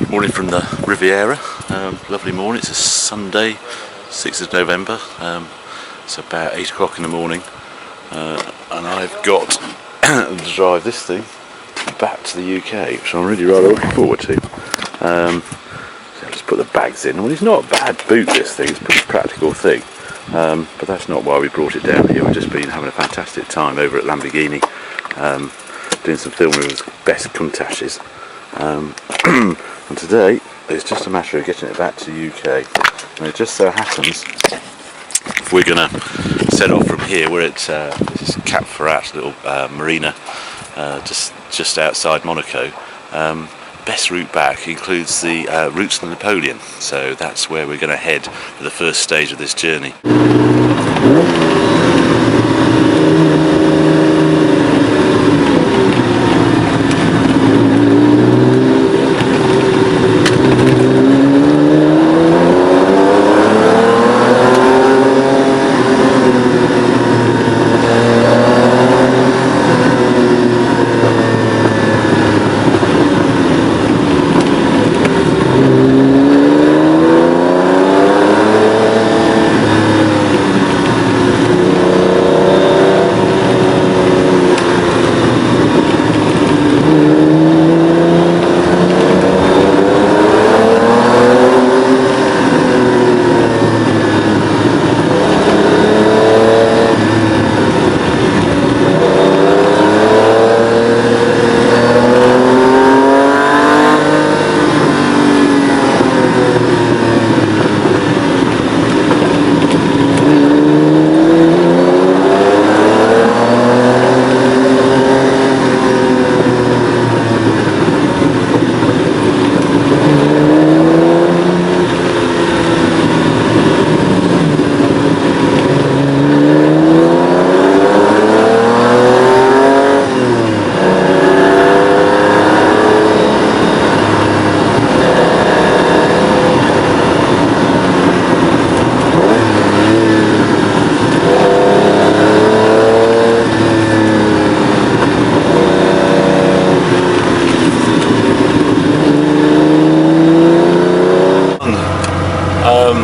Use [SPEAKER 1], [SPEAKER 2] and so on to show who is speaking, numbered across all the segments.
[SPEAKER 1] Morning from the Riviera. Lovely morning. It's a Sunday, 6th of November. It's about 8 o'clock in the morning, and I've got to drive this thing back to the UK, which I'm really rather looking forward to. So I'll just put the bags in. Well, it's not a bad boot, this thing. It's a pretty practical thing, but that's not why we brought it down here. We've just been having a fantastic time over at Lamborghini, doing some filming with best Countaches. And today it's just a matter of getting it back to the UK, and it just so happens we're going to set off from here. We're at this is Cap Ferrat, little marina just outside Monaco. Best route back includes the routes to Napoleon, so that's where we're going to head for the first stage of this journey.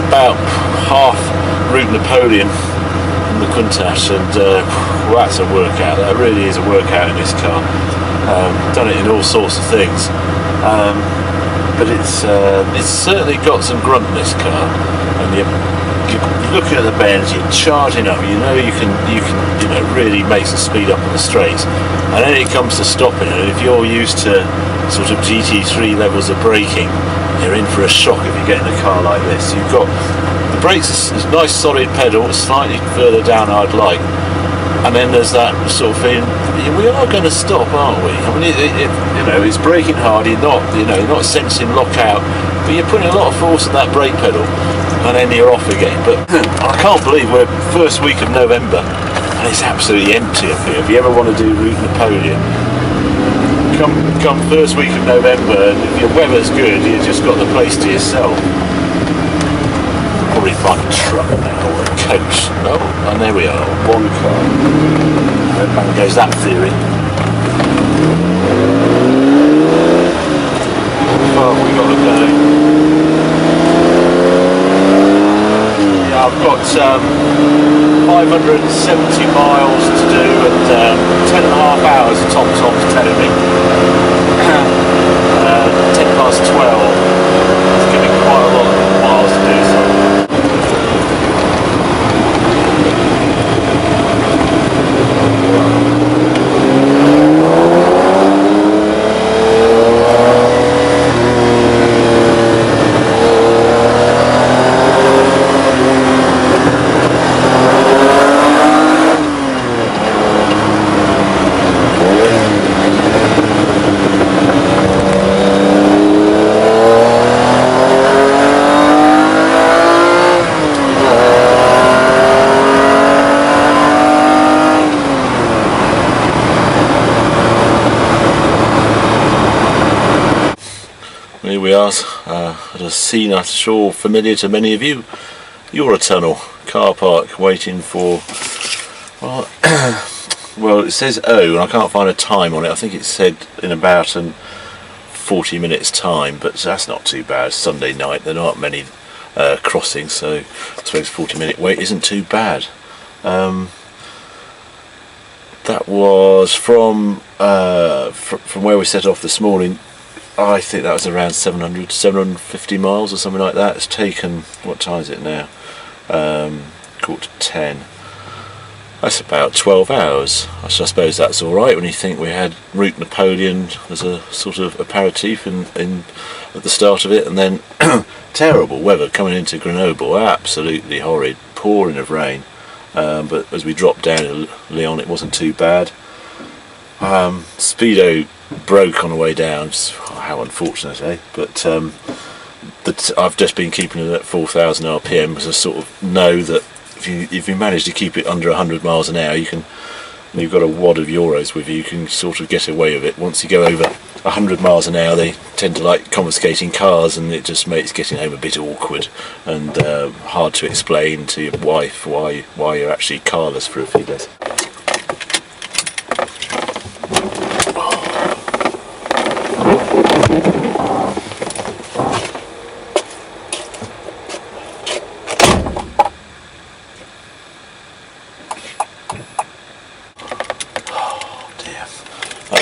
[SPEAKER 1] About half route Napoleon from the Countach, and well, that's a workout. That really is a workout in this car. Done it in all sorts of things, but it's certainly got some grunt in this car. And you're looking at the bends, you're charging up. You know you can really make some speed up on the straights, and then it comes to stopping. And if you're used to sort of GT3 levels of braking, you're in for a shock if you get in a car like this. You've got the brakes, is nice solid pedal, slightly further down I'd like, and then there's that sort of feeling, we are going to stop, aren't we? I mean, it's braking hard. You're not sensing lockout, but you're putting a lot of force on that brake pedal, and then you're off again. But I can't believe we're first week of November and it's absolutely empty up here. If you ever want to do Route Napoleon, come first week of November, and if your weather's good, you've just got the place to yourself. Probably find a truck now, or a coach. Oh, and there we are, one car. There goes that theory. How far have we got to go? Yeah, I've got 570 miles to do, and 10.5 hours, Tom's telling me. 10 past 12. It's giving quite a lot of miles to do so. Here we are at a scene I'm sure familiar to many of you. Eurotunnel car park, waiting for, well, it says O and I can't find a time on it. I think it said in about 40 minutes time, but that's not too bad. Sunday night, there aren't many crossings, so I suppose 40-minute wait isn't too bad. That was from where we set off this morning. I think that was around 750 miles or something like that. It's taken, what time is it now? 9:45. That's about 12 hours. I suppose that's alright when you think we had Route Napoleon as a sort of aperitif at the start of it, and then terrible weather coming into Grenoble, absolutely horrid, pouring of rain. But as we dropped down to Lyon, it wasn't too bad. Speedo broke on the way down. How unfortunate, eh? But I've just been keeping it at 4,000 RPM because I sort of know that if you manage to keep it under 100 miles an hour, you've got a wad of euros with you, you can sort of get away with it. Once you go over 100 miles an hour, they tend to like confiscating cars, and it just makes getting home a bit awkward and hard to explain to your wife why you're actually carless for a few days.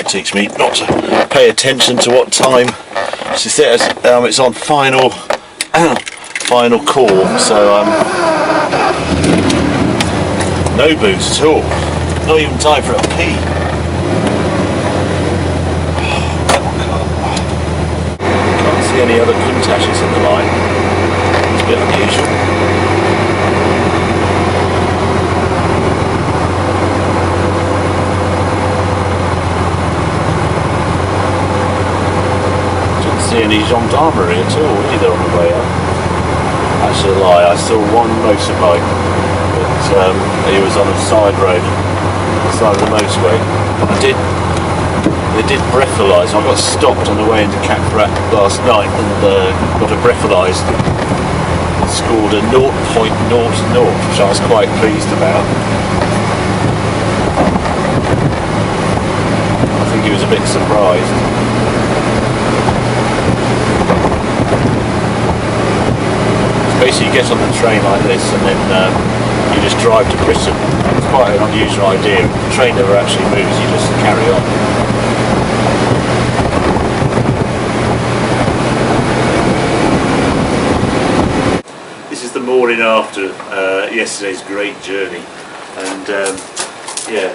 [SPEAKER 1] Teach me not to pay attention to what time she says. It's on final call, so no booze at all, not even time for a pee. Can't see any other Countachs in the line. It's a bit unusual. Any gendarmerie at all either on the way up. Actually, a lie, I saw one motorbike, but he was on a side road, the side of the motorway. They did breathalyse. I got stopped on the way into Caprat last night and got a breathalyse. Scored a 0.00, which I was quite pleased about. I think he was a bit surprised. Basically, you get on the train like this and then you just drive to Britain. It's quite an unusual idea. The train never actually moves, you just carry on. This is the morning after yesterday's great journey, and yeah,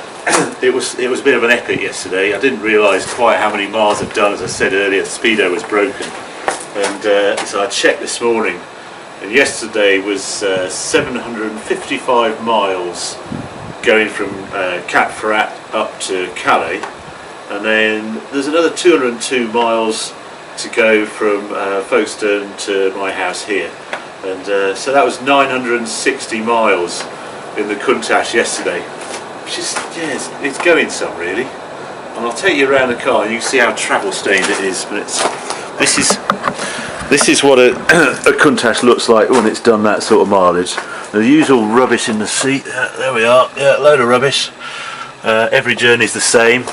[SPEAKER 1] it was a bit of an epic yesterday. I didn't realise quite how many miles I'd done. As I said earlier, the speedo was broken, and so I checked this morning. And yesterday was 755 miles going from Cap Ferrat up to Calais, and then there's another 202 miles to go from Folkestone to my house here, and so that was 960 miles in the Countach yesterday, which is, yeah, it's going some really. And I'll take you around the car and you can see how travel stained it is, but this is what a Countach looks like when it's done that sort of mileage. The usual rubbish in the seat. There we are. Yeah, load of rubbish. Every journey's the same.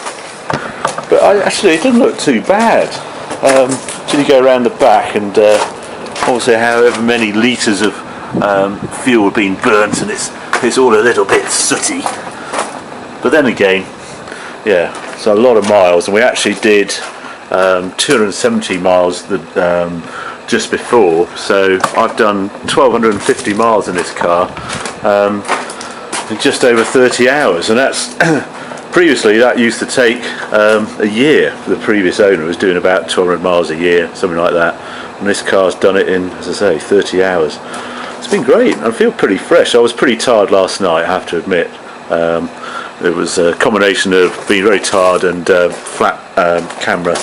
[SPEAKER 1] But actually, it doesn't look too bad. Until you go around the back, and also however many litres of fuel being burnt, and it's all a little bit sooty. But then again, yeah, it's a lot of miles, and we actually did 270 miles just before, so I've done 1,250 miles in this car in just over 30 hours, and that's previously that used to take a year. The previous owner was doing about 1,200 miles a year, something like that, and this car's done it in, as I say, 30 hours. It's been great. I feel pretty fresh. I was pretty tired last night, I have to admit. It was a combination of being very tired and flat camera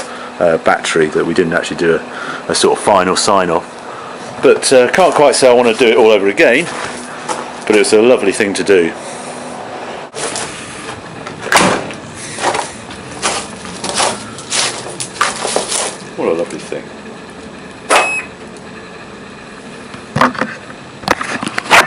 [SPEAKER 1] battery that we didn't actually do a sort of final sign off. But can't quite say I want to do it all over again, but it was a lovely thing to do.